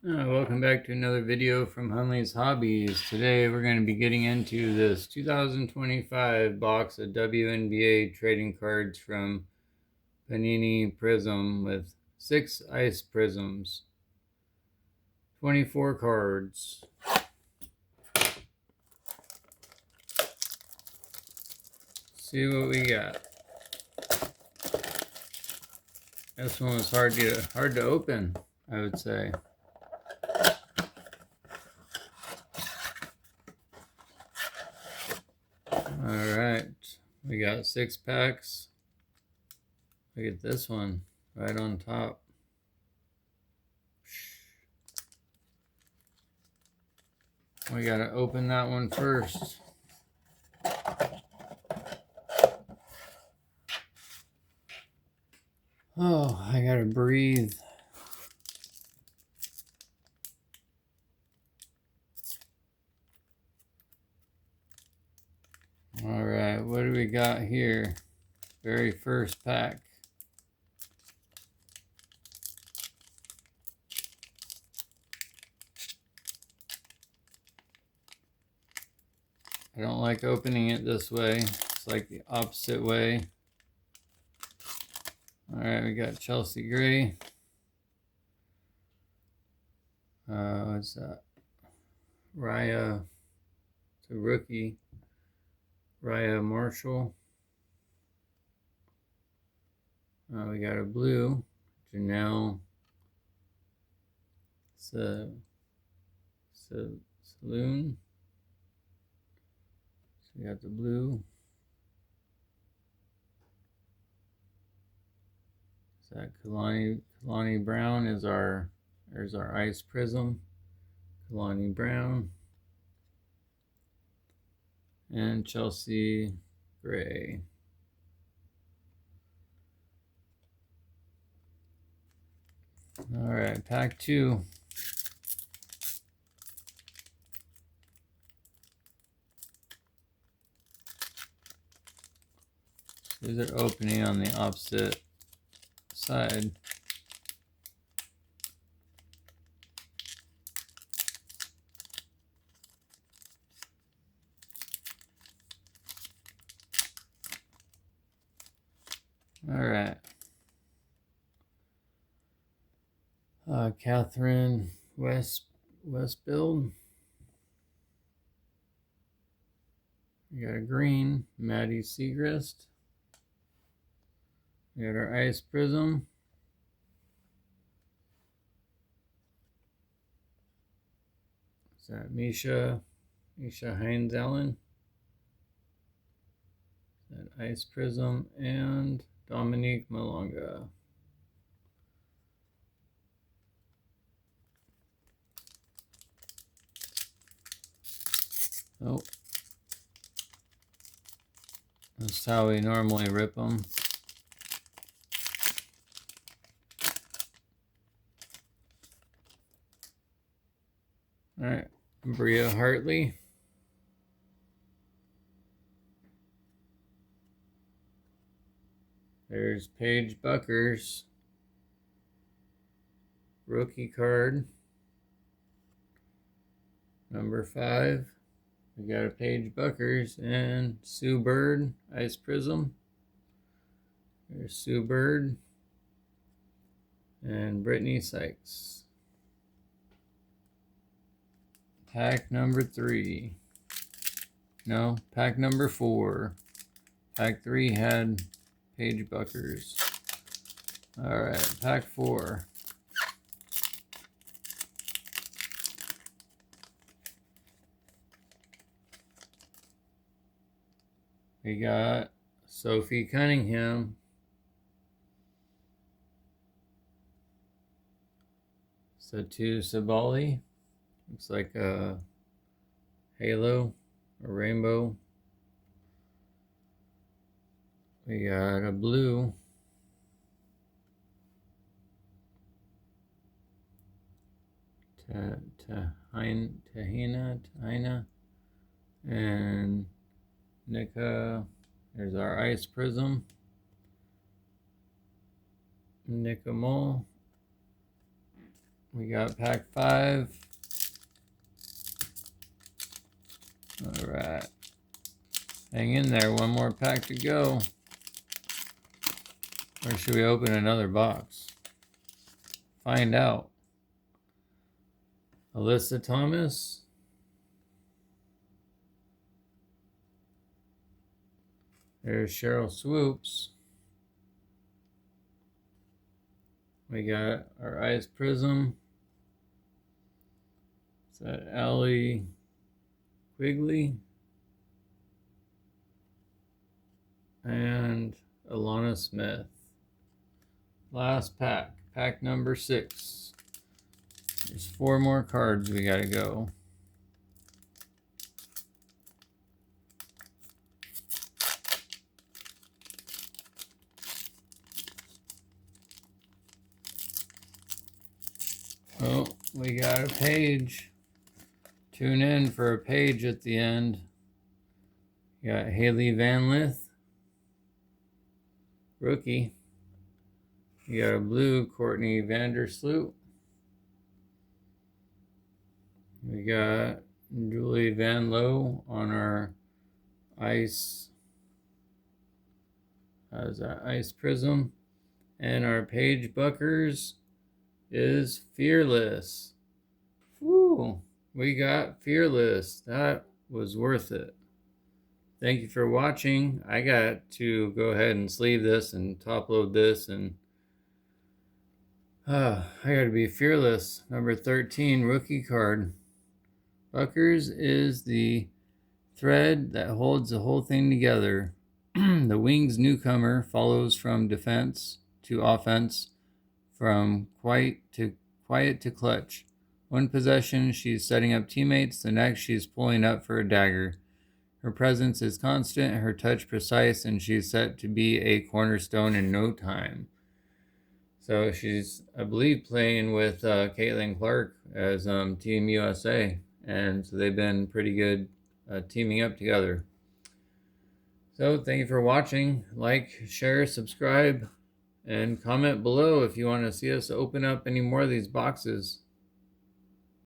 Welcome back to another video from Hunley's Hobbies. Today we're going to be getting into this 2025 box of WNBA trading cards from Panini Prizm with 6 ice prisms, 24 cards. See what we got. This one was hard to open, I would say. Alright, we got 6 packs. Look at this one, right on top. We gotta open that one first. Oh, I gotta breathe. Alright, what do we got here? Very first pack. I don't like opening it this way. It's like the opposite way. Alright, we got Chelsea Gray. What's that? Raya, it's a rookie. Raya Marshall. We got a blue. Janelle Saloon. So we got the blue. Is that Kalani Brown is there's our ice prism. Kalani Brown. And Chelsea Gray. All right, pack 2. These are opening on the opposite side. All right. Catherine Westbuild. We got a green, Maddie Segrist. We got our ice prism. Is that Misha Hines Allen? That ice prism and Dominique Malonga. Oh, that's how we normally rip them. All right, Bria Hartley. There's Paige Bueckers. Rookie card. Number 5. We got a Paige Bueckers and Sue Bird, Ice Prism. There's Sue Bird and Brittany Sykes. Pack number 3. No, pack number 4. Pack 3 had Paige Bueckers. All right, pack 4. We got Sophie Cunningham. Satu Sabali. Looks like a halo, a rainbow. We got a blue. Tahina, and Nika. There's our ice prism. Nika Mole. We got pack 5. All right. Hang in there, one more pack to go. Or should we open another box? Find out. Alyssa Thomas. There's Cheryl Swoops. We got our Ice Prizm. Is that Allie Quigley? And Alana Smith. Last pack, pack number 6. There's 4 more cards we gotta go. Oh, we got a Paige. Tune in for a Paige at the end. You got Haley Van Lith, rookie. You got a blue Courtney Vandersloot. We got Julie Van Lowe on our ice. How's that? Ice Prizm. And our Paige Bueckers is Fearless. Woo! We got Fearless. That was worth it. Thank you for watching. I got to go ahead and sleeve this and top load this, and I got to be Fearless. Number 13 rookie card. Bueckers is the thread that holds the whole thing together. The Wings newcomer follows from defense to offense, from quiet to clutch. One possession, she's setting up teammates. The next, she's pulling up for a dagger. Her presence is constant, her touch precise, and she's set to be a cornerstone in no time. So she's, I believe, playing with Caitlin Clark as Team USA. And so they've been pretty good teaming up together. So thank you for watching. Like, share, subscribe, and comment below if you want to see us open up any more of these boxes.